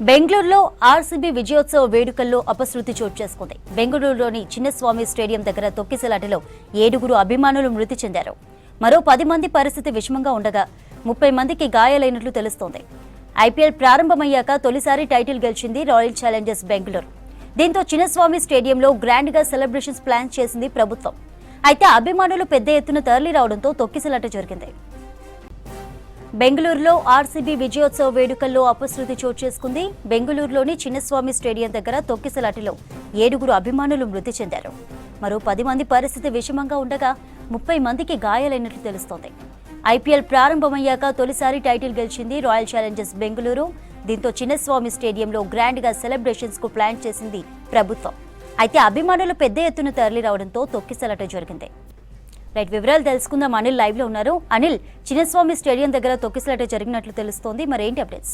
బెంగళూరులో ఆర్సీబీ విజయోత్సవ వేడుకల్లో అపశృతి చోటు చేసుకుంది. బెంగళూరులోని చిన్నస్వామి స్టేడియం దగ్గర తొక్కిసలాటలో 7 అభిమానులు మృతి చెందారు. మరో 10 మంది పరిస్థితి విషమంగా ఉండగా 30 మందికి గాయాలైనట్లు తెలుస్తోంది. ఐపీఎల్ ప్రారంభమయ్యాక తొలిసారి టైటిల్ గెలిచింది రాయల్ ఛాలెంజర్స్ బెంగళూరు. దీంతో చిన్నస్వామి స్టేడియంలో గ్రాండ్ గా సెలబ్రేషన్స్ ప్లాన్ చేసింది ప్రభుత్వం. అయితే అభిమానులు పెద్ద ఎత్తున తరలి రావడంతో తొక్కిసలాట జరిగింది. బెంగళూరులో ఆర్సీబీ విజయోత్సవ వేడుకల్లో అపశృతి చోటు చేసుకుంది. బెంగళూరులోని చిన్నస్వామి స్టేడియం దగ్గర తొక్కిసలాటలో 7 అభిమానులు మృతి చెందారు. మరో 10 మంది పరిస్థితి విషమంగా ఉండగా 30 మందికి గాయాలైనట్లు తెలుస్తోంది. ఐపీఎల్ ప్రారంభమయ్యాక తొలిసారి టైటిల్ గెలిచింది రాయల్ ఛాలెంజర్స్ బెంగళూరు. దీంతో చిన్నస్వామి స్టేడియంలో గ్రాండ్ గా సెలబ్రేషన్స్ కు ప్లాన్ చేసింది ప్రభుత్వం. అయితే అభిమానులు పెద్ద ఎత్తున తరలి రావడంతో తొక్కిసలాట జరిగింది. రైట్, వివరాలు తెలుసుకుందాం. అనిల్ లైవ్ లో ఉన్నారు. అనిల్, చిన్నస్వామి స్టేడియం దగ్గర తొక్కిసలాట జరిగినట్లు తెలుస్తోంది, మరి ఏంటి అప్డేట్స్?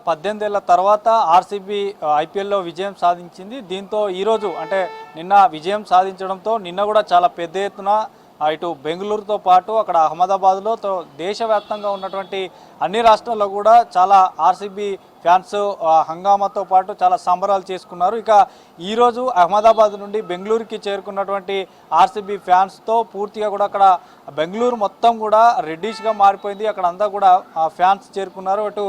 18 ఏళ్ల తర్వాత ఆర్సీబీ ఐపీఎల్లో విజయం సాధించింది. దీంతో ఈరోజు అంటే నిన్న విజయం సాధించడంతో నిన్న కూడా చాలా పెద్ద ఎత్తున ఇటు బెంగళూరుతో పాటు అక్కడ అహ్మదాబాద్లో దేశవ్యాప్తంగా ఉన్నటువంటి అన్ని రాష్ట్రాల్లో కూడా చాలా ఆర్సీబీ ఫ్యాన్స్ హంగామాతో పాటు చాలా సంబరాలు చేసుకున్నారు. ఇక ఈరోజు అహ్మదాబాద్ నుండి బెంగళూరుకి చేరుకున్నటువంటి ఆర్సీబీ ఫ్యాన్స్తో పూర్తిగా కూడా అక్కడ బెంగళూరు మొత్తం కూడా రెడ్డిష్గా మారిపోయింది. అక్కడ అంతా కూడా ఫ్యాన్స్ చేరుకున్నారు. అటు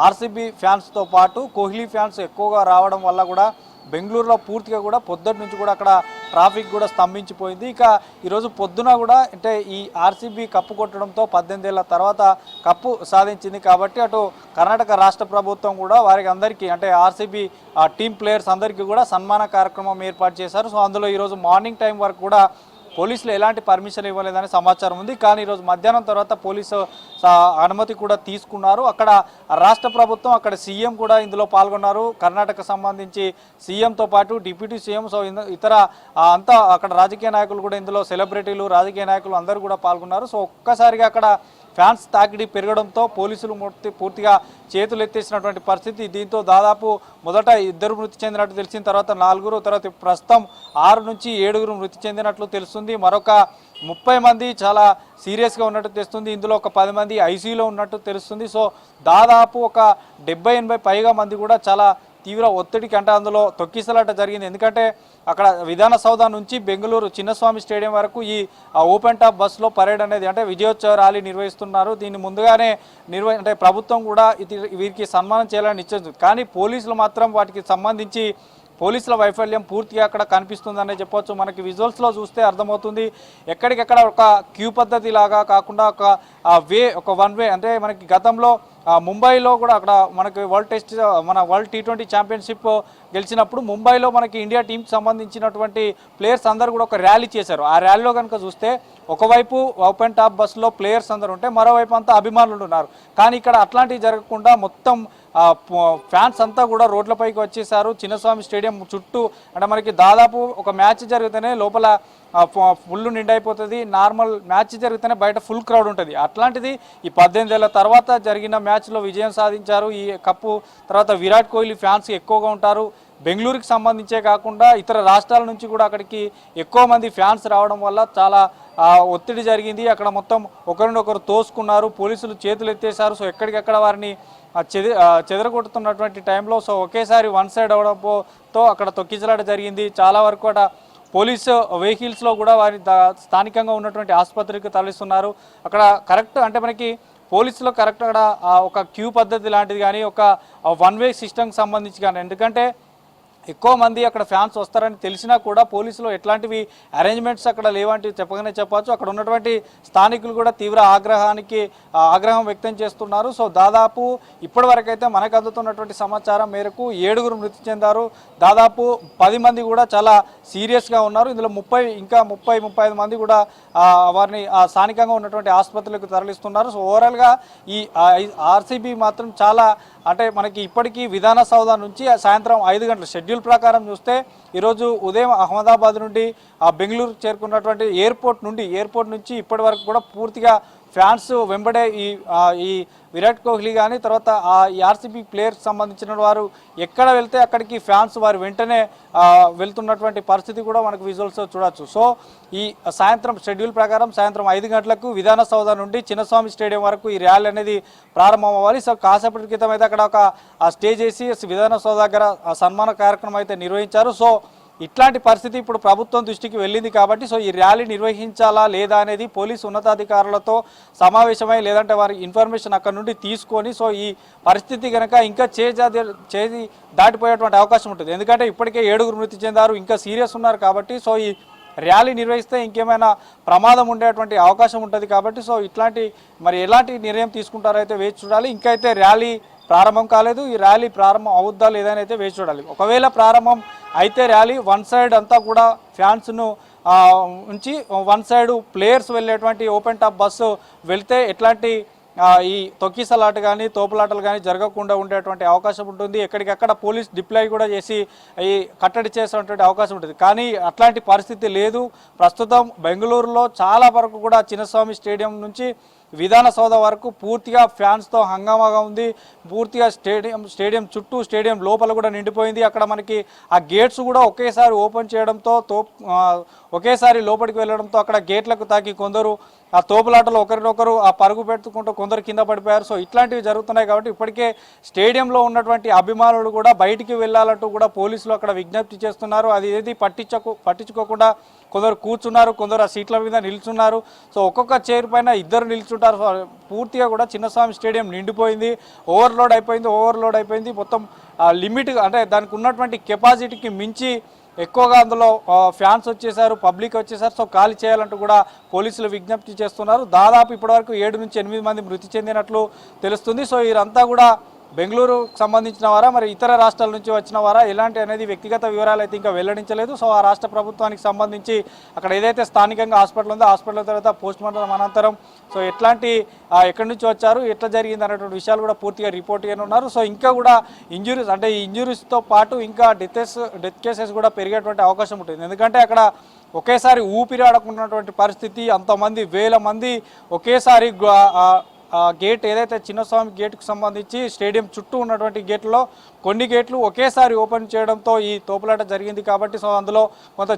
ఆర్సీబీ ఫ్యాన్స్తో పాటు కోహ్లీ ఫ్యాన్స్ ఎక్కువగా రావడం వల్ల కూడా బెంగళూరులో పూర్తిగా కూడా పొద్దుటి నుంచి కూడా అక్కడ ట్రాఫిక్ కూడా స్తంభించిపోయింది. ఇక ఈరోజు పొద్దున కూడా అంటే ఈ ఆర్సీబీ కప్పు కొట్టడంతో 18 ఏళ్ల తర్వాత కప్పు సాధించింది కాబట్టి అటు కర్ణాటక రాష్ట్ర ప్రభుత్వం కూడా వారికి అందరికీ అంటే ఆర్సీబీ టీమ్ ప్లేయర్స్ అందరికీ కూడా సన్మాన కార్యక్రమం ఏర్పాటు చేశారు. సో అందులో ఈరోజు మార్నింగ్ టైం వరకు కూడా పోలీసులు ఎలాంటి పర్మిషన్ ఇవ్వలేదని సమాచారం ఉంది. కానీ ఈరోజు మధ్యాహ్నం తర్వాత పోలీసు అనుమతి కూడా తీసుకున్నారు. అక్కడ రాష్ట్ర ప్రభుత్వం అక్కడ సీఎం కూడా ఇందులో పాల్గొన్నారు. కర్ణాటక సంబంధించి సీఎంతో పాటు డిప్యూటీ సీఎం, సో ఇతర అంతా అక్కడ రాజకీయ నాయకులు కూడా ఇందులో సెలబ్రిటీలు రాజకీయ నాయకులు అందరూ కూడా పాల్గొన్నారు. సో ఒక్కసారిగా అక్కడ ఫ్యాన్స్ తాకిడి పెరగడంతో పోలీసులు పూర్తిగా చేతులు ఎత్తేసినటువంటి పరిస్థితి. దీంతో దాదాపు మొదట 2 మృతి చెందినట్టు తెలిసిన తర్వాత 4, తర్వాత ప్రస్తుతం 6 నుంచి 7 మృతి చెందినట్లు తెలుస్తుంది. మరొక 30 మంది చాలా సీరియస్గా ఉన్నట్టు తెలుస్తుంది. ఇందులో ఒక 10 మంది ఐసీయూలో ఉన్నట్టు తెలుస్తుంది. సో దాదాపు ఒక 70-80 పైగా మంది కూడా చాలా తీవ్ర ఒత్తిడికి అంటే అందులో తొక్కిసలాట జరిగింది. ఎందుకంటే అక్కడ విధాన సౌధ నుంచి బెంగళూరు చిన్నస్వామి స్టేడియం వరకు ఈ ఓపెన్ టాప్ బస్సులో పరేడ్ అనేది అంటే విజయోత్సవ ర్యాలీ నిర్వహిస్తున్నారు. దీన్ని ముందుగానే అంటే ప్రభుత్వం కూడా వీరికి సన్మానం చేయాలని నిశ్చయించింది. కానీ పోలీసులు మాత్రం వాటికి సంబంధించి పోలీసుల వైఫల్యం పూర్తిగా అక్కడ కనిపిస్తుందనే చెప్పొచ్చు. మనకి విజువల్స్లో చూస్తే అర్థమవుతుంది. ఎక్కడికెక్కడ ఒక క్యూ పద్ధతి లాగా కాకుండా ఒక వన్ వే అంటే మనకి గతంలో ముంబైలో కూడా అక్కడ మనకి వరల్డ్ T20 ఛాంపియన్షిప్ గెలిచినప్పుడు ముంబైలో మనకి ఇండియా టీంకి సంబంధించినటువంటి ప్లేయర్స్ అందరూ కూడా ఒక ర్యాలీ చేశారు. ఆ ర్యాలీలో కనుక చూస్తే ఒకవైపు ఓపెన్ టాప్ బస్సులో ప్లేయర్స్ అందరూ ఉంటే మరోవైపు అంతా అభిమానులు ఉన్నారు. కానీ ఇక్కడ అట్లాంటివి జరగకుండా మొత్తం ఫ్యాన్స్ అంతా కూడా రోడ్లపైకి వచ్చేసారు. చిన్నస్వామి స్టేడియం చుట్టూ అంటే మనకి దాదాపు ఒక మ్యాచ్ జరిగితేనే లోపల ఫుల్ నిండైపోతుంది. నార్మల్ మ్యాచ్ జరిగితేనే బయట ఫుల్ క్రౌడ్ ఉంటుంది. అట్లాంటిది ఈ 18 ఏళ్ల తర్వాత జరిగిన మ్యాచ్లో విజయం సాధించారు. ఈ కప్పు తర్వాత విరాట్ కోహ్లీ ఫ్యాన్స్ ఎక్కువగా ఉంటారు. బెంగళూరుకి సంబంధించే కాకుండా ఇతర రాష్ట్రాల నుంచి కూడా అక్కడికి ఎక్కువ మంది ఫ్యాన్స్ రావడం వల్ల చాలా ఒత్తిడి జరిగింది. అక్కడ మొత్తం ఒకరినొకరు తోసుకున్నారు. పోలీసులు చేతులు ఎత్తేసారు. సో ఎక్కడికెక్కడ వారిని చెదరగొడుతున్నటువంటి టైంలో సో ఒకేసారి వన్ సైడ్ అవడంతో అక్కడ తొక్కిసలాట జరిగింది. చాలా వరకు అక్కడ పోలీసు వెహికల్స్లో కూడా వారి స్థానికంగా ఉన్నటువంటి ఆసుపత్రికి తరలిస్తున్నారు. అక్కడ కరెక్ట్ అంటే మనకి పోలీసులో కరెక్ట్ అక్కడ ఒక క్యూ పద్ధతి లాంటిది కానీ ఒక వన్ వే సిస్టమ్కి సంబంధించి కానీ ఎందుకంటే ఎక్కువ మంది అక్కడ ఫ్యాన్స్ వస్తారని తెలిసినా కూడా పోలీసులు ఎట్లాంటివి అరేంజ్మెంట్స్ అక్కడ లేవంటి చెప్పచ్చు. అక్కడ ఉన్నటువంటి స్థానికులు కూడా తీవ్ర ఆగ్రహం వ్యక్తం చేస్తున్నారు. సో దాదాపు ఇప్పటి వరకైతే మనకు అందుతున్నటువంటి సమాచారం మేరకు 7 మృతి చెందారు. దాదాపు 10 మంది కూడా చాలా సీరియస్గా ఉన్నారు. ఇందులో 30-35 మంది కూడా వారిని స్థానికంగా ఉన్నటువంటి ఆసుపత్రులకు తరలిస్తున్నారు. సో ఓవరాల్గా ఈ ఆర్సీబీ మాత్రం చాలా అంటే మనకి ఇప్పటికీ విధాన సౌధ నుంచి సాయంత్రం 5 గంటల షెడ్యూల్ ప్రకారం చూస్తే ఈరోజు ఉదయం అహ్మదాబాద్ నుండి బెంగళూరు చేరుకున్నటువంటి ఎయిర్పోర్ట్ నుంచి ఇప్పటి వరకు కూడా పూర్తిగా ఫ్యాన్స్ వెంబడే ఈ విరాట్ కోహ్లీ కానీ తర్వాత ఈ ఆర్సీబీ ప్లేయర్స్ సంబంధించిన వారు ఎక్కడ వెళ్తే అక్కడికి ఫ్యాన్స్ వారు వెంటనే వెళ్తున్నటువంటి పరిస్థితి కూడా మనకు విజువల్స్ చూడొచ్చు. సో ఈ సాయంత్రం షెడ్యూల్ ప్రకారం సాయంత్రం 5 గంటలకు విధాన సౌధ నుండి చిన్నస్వామి స్టేడియం వరకు ఈ ర్యాలీ అనేది ప్రారంభం అవ్వాలి. సో కాసేపటి క్రితం అయితే అక్కడ ఒక స్టేజ్ వేసి విధాన సౌధ దగ్గర సన్మాన కార్యక్రమం అయితే నిర్వహించారు. సో ఇట్లాంటి పరిస్థితి ఇప్పుడు ప్రభుత్వం దృష్టికి వెళ్ళింది కాబట్టి సో ఈ ర్యాలీ నిర్వహించాలా లేదా అనేది పోలీసు ఉన్నతాధికారులతో సమావేశమై లేదంటే వారి ఇన్ఫర్మేషన్ అక్కడ నుండి తీసుకొని సో ఈ పరిస్థితి కనుక ఇంకా చేసి దాటిపోయేటువంటి అవకాశం ఉంటుంది. ఎందుకంటే ఇప్పటికే 7 మృతి చెందారు, ఇంకా సీరియస్ ఉన్నారు కాబట్టి సో ఈ ర్యాలీ నిర్వహిస్తే ఇంకేమైనా ప్రమాదం ఉండేటువంటి అవకాశం ఉంటుంది కాబట్టి సో ఇట్లాంటి మరి ఎలాంటి నిర్ణయం తీసుకుంటారో అయితే వేచి చూడాలి. ఇంకా అయితే ర్యాలీ ప్రారంభం కాలేదు. ఈ ర్యాలీ ప్రారంభం అవుద్దా లేదని అయితే వేచి చూడాలి. ఒకవేళ ప్రారంభం అయితే ర్యాలీ వన్ సైడ్ అంతా కూడా ఫ్యాన్స్ను ఉంచి వన్ సైడ్ ప్లేయర్స్ వెళ్ళేటువంటి ఓపెన్ టాప్ బస్సు వెళ్తే ఎట్లాంటి ఈ తొక్కిసలాట కానీ తోపులాటలు కానీ జరగకుండా ఉండేటువంటి అవకాశం ఉంటుంది. ఎక్కడికక్కడ పోలీస్ డిప్లాయ్ కూడా చేసి ఈ కట్టడి చేసేటువంటి అవకాశం ఉంటుంది. కానీ అట్లాంటి పరిస్థితి లేదు. ప్రస్తుతం బెంగళూరులో చాలా వరకు కూడా చిన్నస్వామి స్టేడియం నుంచి విధాన సౌధ వరకు పూర్తిగా ఫ్యాన్స్తో హంగామాగా ఉంది. పూర్తిగా స్టేడియం చుట్టూ స్టేడియం లోపల కూడా నిండిపోయింది. అక్కడ మనకి ఆ గేట్స్ కూడా ఒకేసారి ఓపెన్ చేయడంతో ఒకేసారి లోపలికి వెళ్ళడంతో అక్కడ గేట్లకు తాకి కొందరు ఆ తోపులాటలో ఒకరినొకరు ఆ పరుగు పెట్టుకుంటూ కొందరు కింద పడిపోయారు. సో ఇట్లాంటివి జరుగుతున్నాయి కాబట్టి ఇప్పటికే స్టేడియంలో ఉన్నటువంటి అభిమానులు కూడా బయటికి వెళ్ళాలంటూ కూడా పోలీసులు అక్కడ విజ్ఞప్తి చేస్తున్నారు. అది ఏది పట్టించుకోకుండా కొందరు కూర్చున్నారు, కొందరు ఆ సీట్ల మీద నిల్చున్నారు. సో ఒక్కొక్క చైర్ పైన 2 నిల్చుంటారు. పూర్తిగా కూడా చిన్నస్వామి స్టేడియం నిండిపోయింది, ఓవర్లోడ్ అయిపోయింది. మొత్తం లిమిట్ అంటే దానికి ఉన్నటువంటి కెపాసిటీకి మించి ఎక్కువగా అందులో ఫ్యాన్స్ వచ్చేసారు, పబ్లిక్ వచ్చేసారు. సో ఖాళీ చేయాలంటూ కూడా పోలీసులు విజ్ఞప్తి చేస్తున్నారు. దాదాపు ఇప్పటివరకు 7 నుంచి 8 మంది మృతి చెందినట్లు తెలుస్తుంది. సో వీరంతా కూడా బెంగళూరుకు సంబంధించిన వారా మరి ఇతర రాష్ట్రాల నుంచి వచ్చిన వారా ఎలాంటి అనేది వ్యక్తిగత వివరాలు అయితే ఇంకా వెల్లడించలేదు. సో ఆ రాష్ట్ర ప్రభుత్వానికి సంబంధించి అక్కడ ఏదైతే స్థానికంగా హాస్పిటల్ ఉందో హాస్పిటల్ తర్వాత పోస్ట్ మార్టం అనంతరం సో ఎక్కడి నుంచి వచ్చారు, ఎట్లా జరిగింది అనేటువంటి విషయాలు కూడా పూర్తిగా రిపోర్ట్ చేయనున్నారు. సో ఇంకా కూడా ఇంజురీస్ అంటే ఈ ఇంజురీస్తో పాటు ఇంకా డెత్ కేసెస్ కూడా పెరిగేటువంటి అవకాశం ఉంటుంది. ఎందుకంటే అక్కడ ఒకేసారి ఊపిరి ఆడకున్నటువంటి పరిస్థితి, అంతమంది 1000 మంది ఒకేసారి గేట్ ఏదైతే చిన్నస్వామి గేట్కు సంబంధించి స్టేడియం చుట్టూ ఉన్నటువంటి గేట్లలో కొన్ని గేట్లు ఒకేసారి ఓపెన్ చేయడంతో ఈ తోపులాట జరిగింది కాబట్టి సో అందులో కొంత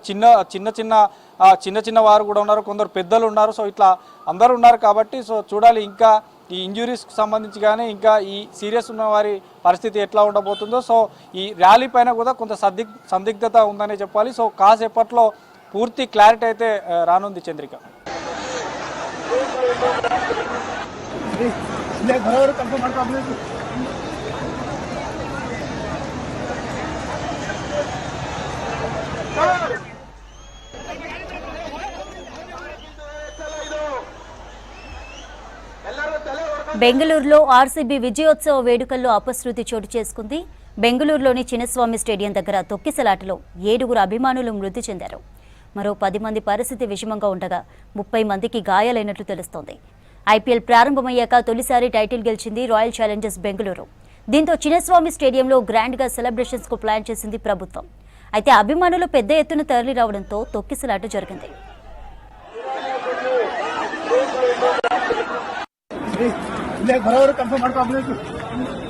చిన్న వారు కూడా ఉన్నారు, కొందరు పెద్దలు ఉన్నారు. సో ఇట్లా అందరూ ఉన్నారు కాబట్టి సో చూడాలి ఇంకా ఈ ఇంజురీస్కి సంబంధించి కానీ ఇంకా ఈ సీరియస్ ఉన్న వారి పరిస్థితి ఎట్లా ఉండబోతుందో. సో ఈ ర్యాలీ పైన కూడా కొంత సందిగ్ధత ఉందనే చెప్పాలి. సో కాసేపట్లో పూర్తి క్లారిటీ అయితే రానుంది. చంద్రిక బెంగళూరులో ఆర్సీబీ విజయోత్సవ వేడుకల్లో అపశృతి చోటు చేసుకుంది. బెంగళూరులోని చిన్నస్వామి స్టేడియం దగ్గర తొక్కిసలాటలో 7 అభిమానులు మృతి చెందారు. మరో 10 మంది పరిస్థితి విషమంగా ఉండగా 30 మందికి గాయాలైనట్లు తెలుస్తోంది. ఐపీఎల్ ప్రారంభమయ్యాక తొలిసారి టైటిల్ గెలిచింది రాయల్ ఛాలెంజర్స్ బెంగళూరు. దీంతో చిన్నస్వామి స్టేడియంలో గ్రాండ్గా సెలబ్రేషన్స్ కు ప్లాన్ చేసింది ప్రభుత్వం. అయితే అభిమానులు పెద్ద ఎత్తున తరలి రావడంతో తొక్కిసలాట జరిగింది. ಬರೋರು ಕನ್ಫರ್ಮ್ ಮಾಡ್ಕೊ